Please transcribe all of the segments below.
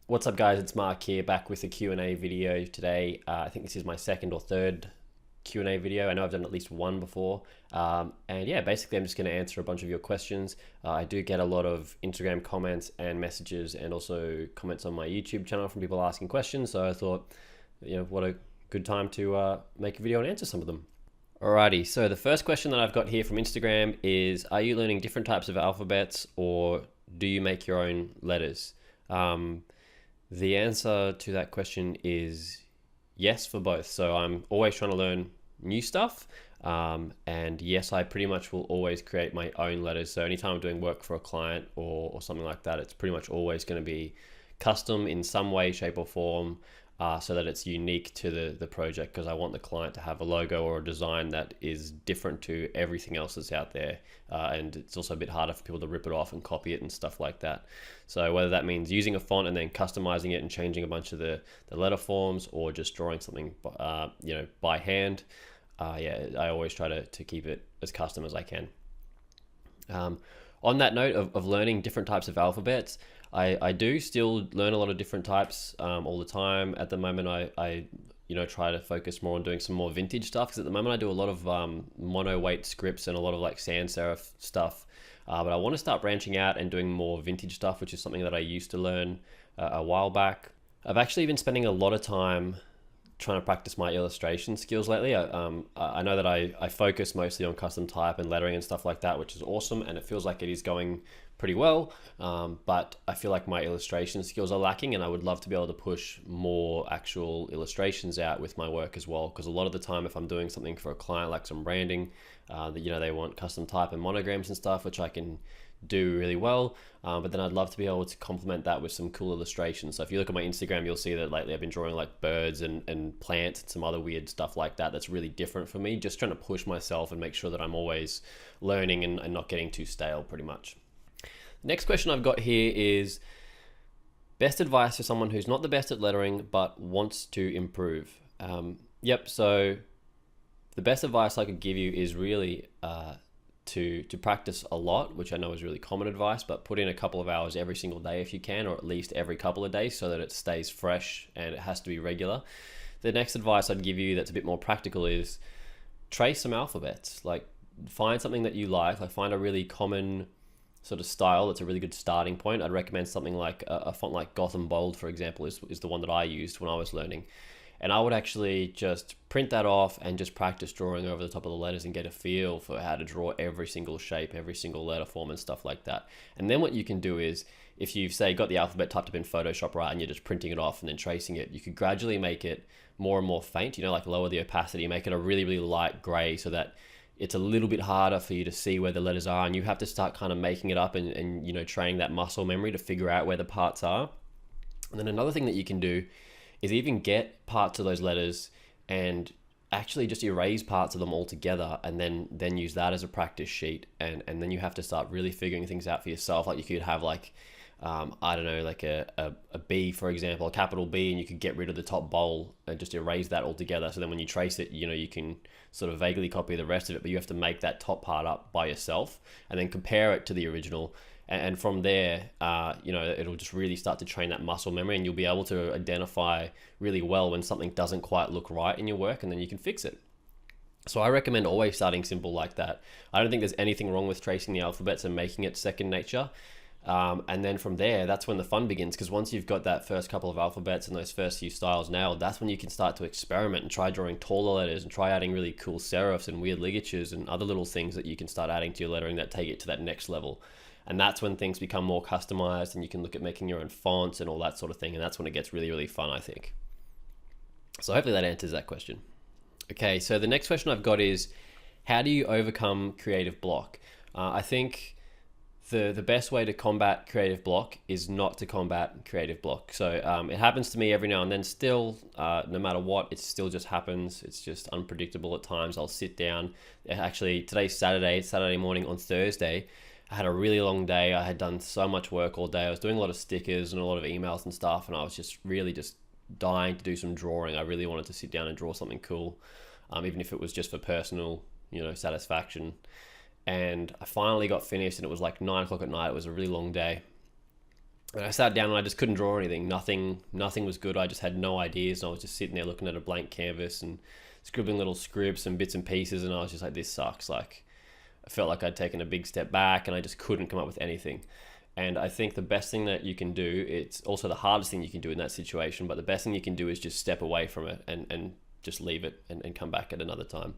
What's up, guys? It's Mark here, back with a Q&A video today. I think this is my second or third Q&A video. I know I've done at least one before. And yeah, basically I'm just going to answer a bunch of your questions. I do get a lot of Instagram comments and messages and also comments on my YouTube channel from people asking questions. So I thought, what a good time to make a video and answer some of them. Alrighty, so the first question that I've got here from Instagram is, are you learning different types of alphabets or do you make your own letters? The answer to that question is yes for both. So I'm always trying to learn new stuff. And yes, I pretty much will always create my own letters. So anytime I'm doing work for a client or something like that, it's pretty much always going to be custom in some way, shape or form, so that it's unique to the project, because I want the client to have a logo or a design that is different to everything else that's out there. And it's also a bit harder for people to rip it off and copy it and stuff like that. So whether that means using a font and then customizing it and changing a bunch of the letter forms, or just drawing something by hand, I always try to keep it as custom as I can. On that note of learning different types of alphabets, I do still learn a lot of different types all the time. At the moment, I try to focus more on doing some more vintage stuff, because at the moment I do a lot of mono weight scripts and a lot of like sans serif stuff. But I want to start branching out and doing more vintage stuff, which is something that I used to learn a while back. I've actually been spending a lot of time trying to practice my illustration skills lately. I know that I focus mostly on custom type and lettering and stuff like that, which is awesome, and it feels like it is going pretty well, but I feel like my illustration skills are lacking, and I would love to be able to push more actual illustrations out with my work as well, because a lot of the time if I'm doing something for a client, like some branding, that they want custom type and monograms and stuff, which I can do really well, but then I'd love to be able to complement that with some cool illustrations. So if you look at my Instagram, you'll see that lately I've been drawing like birds and plants and some other weird stuff like that that's really different for me, just trying to push myself and make sure that I'm always learning and not getting too stale, pretty much. Next question I've got here is, best advice for someone who's not the best at lettering but wants to improve. So the best advice I could give you is really to practice a lot, which I know is really common advice, but put in a couple of hours every single day if you can, or at least every couple of days, so that it stays fresh and it has to be regular. The next advice I'd give you that's a bit more practical is trace some alphabets. Like, find something that you like find a really common sort of style that's a really good starting point. I'd recommend something like a font like Gotham Bold, for example, is the one that I used when I was learning. And I would actually just print that off and just practice drawing over the top of the letters and get a feel for how to draw every single shape, every single letter form and stuff like that. And then what you can do is, if you've, say, got the alphabet typed up in Photoshop, right, and you're just printing it off and then tracing it, you could gradually make it more and more faint, like lower the opacity, make it a really, really light gray, so that it's a little bit harder for you to see where the letters are, and you have to start kind of making it up and training that muscle memory to figure out where the parts are. And then another thing that you can do is even get parts of those letters and actually just erase parts of them altogether, and then use that as a practice sheet, and then you have to start really figuring things out for yourself. Like, you could have like like a B, for example, a capital B, and you could get rid of the top bowl and just erase that altogether. So then when you trace it, you can sort of vaguely copy the rest of it, but you have to make that top part up by yourself and then compare it to the original. And from there, it'll just really start to train that muscle memory, and you'll be able to identify really well when something doesn't quite look right in your work, and then you can fix it. So I recommend always starting simple like that. I don't think there's anything wrong with tracing the alphabets and making it second nature. And then from there, that's when the fun begins, because once you've got that first couple of alphabets and those first few styles nailed, that's when you can start to experiment and try drawing taller letters and try adding really cool serifs and weird ligatures and other little things that you can start adding to your lettering that take it to that next level. And that's when things become more customized, and you can look at making your own fonts and all that sort of thing. And that's when it gets really, really fun, I think. So hopefully that answers that question. Okay, so the next question I've got is, how do you overcome creative block? I think the best way to combat creative block is not to combat creative block. So it happens to me every now and then still, no matter what, it still just happens. It's just unpredictable at times. I'll sit down. Actually, today's Saturday morning. On Thursday, I had a really long day. I had done so much work all day. I was doing a lot of stickers and a lot of emails and stuff, and I was just really just dying to do some drawing. I really wanted to sit down and draw something cool, even if it was just for personal, satisfaction. And I finally got finished, and it was like 9 o'clock at night. It was a really long day. And I sat down and I just couldn't draw anything. Nothing was good. I just had no ideas. And I was just sitting there looking at a blank canvas and scribbling little scripts and bits and pieces. And I was just like, this sucks. Like, I felt like I'd taken a big step back and I just couldn't come up with anything. And I think the best thing that you can do, it's also the hardest thing you can do in that situation, but the best thing you can do is just step away from it and just leave it and come back at another time.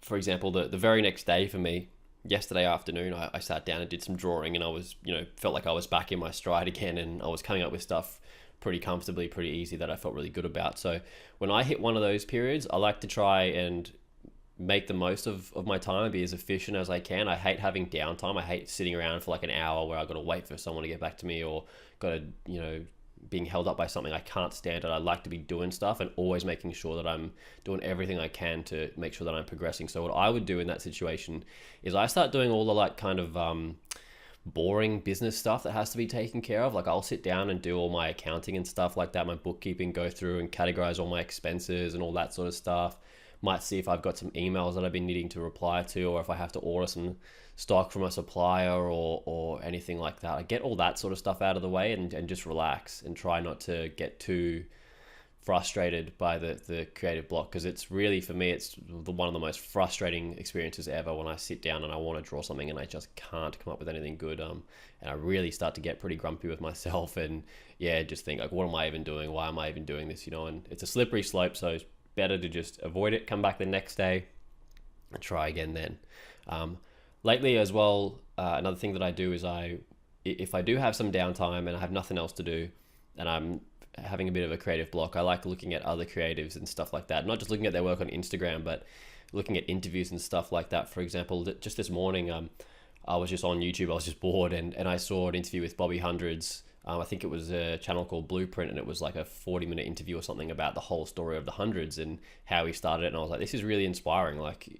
For example, the very next day for me, yesterday afternoon, I sat down and did some drawing, and I was, felt like I was back in my stride again, and I was coming up with stuff pretty comfortably, pretty easy, that I felt really good about. So when I hit one of those periods, I like to try and make the most of my time and be as efficient as I can. I hate having downtime. I hate sitting around for like an hour where I've got to wait for someone to get back to me, or got to, being held up by something. I can't stand it. I like to be doing stuff and always making sure that I'm doing everything I can to make sure that I'm progressing. So what I would do in that situation is I start doing all the like kind of boring business stuff that has to be taken care of. Like I'll sit down and do all my accounting and stuff like that, my bookkeeping, go through and categorize all my expenses and all that sort of stuff. Might see if I've got some emails that I've been needing to reply to, or if I have to order some stock from a supplier or anything like that. I get all that sort of stuff out of the way and just relax and try not to get too frustrated by the creative block, because it's really, for me, it's one of the most frustrating experiences ever when I sit down and I want to draw something and I just can't come up with anything good. And I really start to get pretty grumpy with myself and just think like, what am I even doing? Why am I even doing this? And it's a slippery slope, so it's better to just avoid it, come back the next day and try again then. Lately as well, another thing that I do is if I do have some downtime and I have nothing else to do and I'm having a bit of a creative block, I like looking at other creatives and stuff like that. Not just looking at their work on Instagram, but looking at interviews and stuff like that. For example, just this morning, I was just on YouTube, I was just bored, and I saw an interview with Bobby Hundreds. I think it was a channel called Blueprint, and it was like a 40-minute interview or something about the whole story of the hundreds and how he started it. And I was like, this is really inspiring. Like,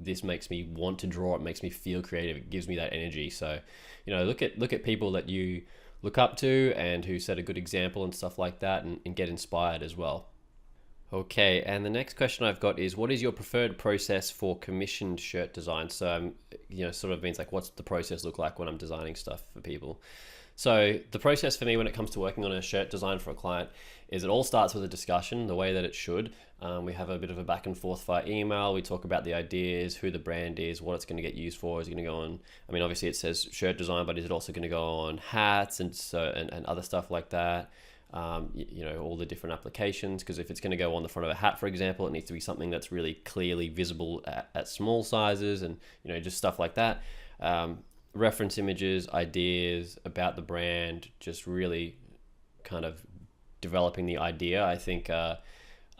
this makes me want to draw. It makes me feel creative. It gives me that energy. So, look at people that you look up to and who set a good example and stuff like that, and get inspired as well. Okay, and the next question I've got is, what is your preferred process for commissioned shirt design? So, sort of means like, what's the process look like when I'm designing stuff for people? So the process for me when it comes to working on a shirt design for a client is it all starts with a discussion, the way that it should. We have a bit of a back and forth via email. We talk about the ideas, who the brand is, what it's going to get used for. Is it going to go on, obviously it says shirt design, but is it also going to go on hats and other stuff like that? All the different applications, because if it's going to go on the front of a hat, for example, it needs to be something that's really clearly visible at small sizes, and just stuff like that. Reference images, ideas about the brand, just really kind of developing the idea. I think a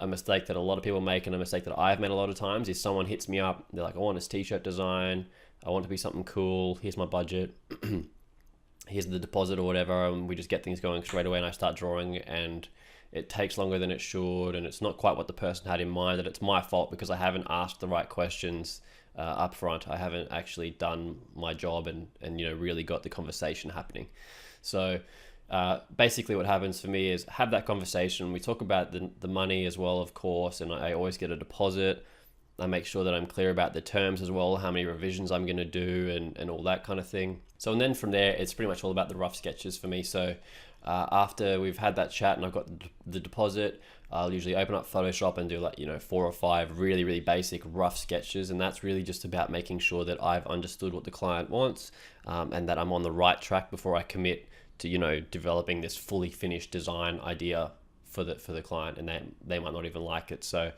mistake that a lot of people make, and a mistake that I've made a lot of times, is someone hits me up, they're like, I want this t-shirt design, I want it to be something cool, here's my budget, here's the deposit or whatever, and we just get things going straight away, and I start drawing, and it takes longer than it should, and it's not quite what the person had in mind, and it's my fault because I haven't asked the right questions up front. I haven't actually done my job and really got the conversation happening. So basically what happens for me is have that conversation. We talk about the money as well, of course, and I always get a deposit. I make sure that I'm clear about the terms as well, how many revisions I'm going to do and all that kind of thing. So, and then from there, it's pretty much all about the rough sketches for me. So after we've had that chat and I've got the deposit, I'll usually open up Photoshop and do 4 or 5 really, really basic rough sketches. And that's really just about making sure that I've understood what the client wants and that I'm on the right track before I commit to, developing this fully finished design idea for the client, and they might not even like it. So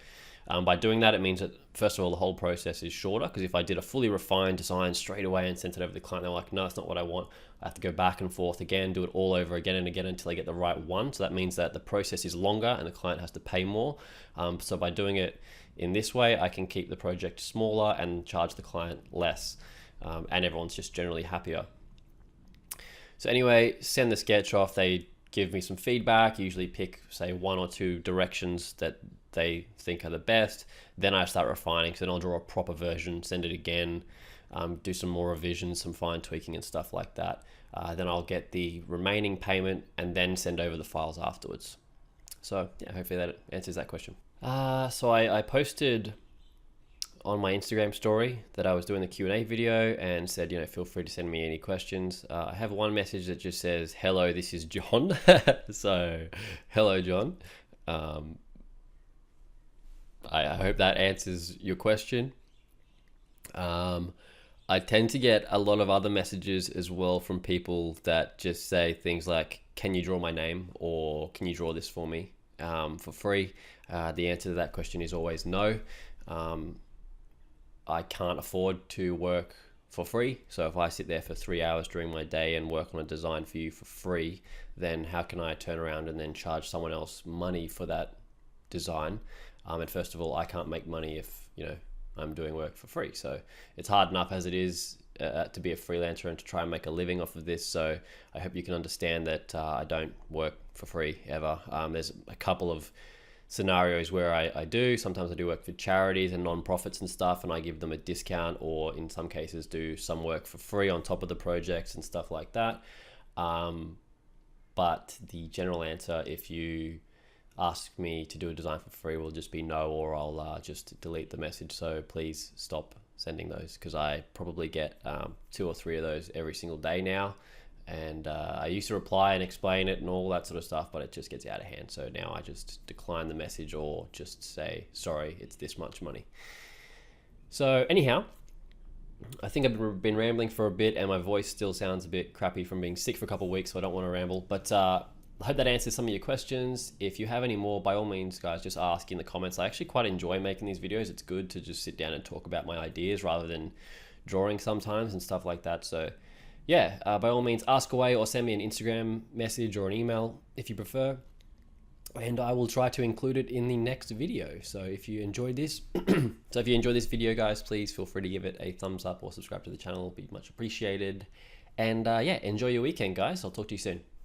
by doing that, it means that, first of all, the whole process is shorter, because if I did a fully refined design straight away and sent it over to the client, they're like, no, that's not what I want. I have to go back and forth again, do it all over again and again until I get the right one. So that means that the process is longer and the client has to pay more. So by doing it in this way, I can keep the project smaller and charge the client less. And everyone's just generally happier. So anyway, send the sketch off. They give me some feedback, usually pick, say, 1 or 2 directions that they think are the best. Then I start refining, so then I'll draw a proper version, send it again, do some more revisions, some fine tweaking and stuff like that. Then I'll get the remaining payment and then send over the files afterwards. So yeah, hopefully that answers that question. So I posted on my Instagram story that I was doing the Q&A video and said, feel free to send me any questions. I have one message that just says, hello, this is John. So, hello, John. I hope that answers your question. I tend to get a lot of other messages as well from people that just say things like, can you draw my name, or can you draw this for me for free? The answer to that question is always no. I can't afford to work for free. So if I sit there for 3 hours during my day and work on a design for you for free, then how can I turn around and then charge someone else money for that design? And first of all, I can't make money if, I'm doing work for free. So it's hard enough as it is to be a freelancer and to try and make a living off of this. So I hope you can understand that I don't work for free ever. There's a couple of scenarios where I do. Sometimes I do work for charities and non-profits and stuff, and I give them a discount, or in some cases do some work for free on top of the projects and stuff like that. But the general answer, if you ask me to do a design for free, will just be no, or I'll just delete the message. So please stop sending those, because I probably get 2 or 3 of those every single day now. And I used to reply and explain it and all that sort of stuff, but it just gets out of hand. So now I just decline the message, or just say, sorry, it's this much money. So anyhow, I think I've been rambling for a bit, and my voice still sounds a bit crappy from being sick for a couple of weeks, so I don't want to ramble. But I hope that answers some of your questions. If you have any more, by all means, guys, just ask in the comments. I actually quite enjoy making these videos. It's good to just sit down and talk about my ideas rather than drawing sometimes and stuff like that. So yeah, by all means, ask away, or send me an Instagram message or an email if you prefer, and I will try to include it in the next video. So if you enjoyed this, video, guys, please feel free to give it a thumbs up or subscribe to the channel. It'll be much appreciated. And yeah, enjoy your weekend, guys. I'll talk to you soon.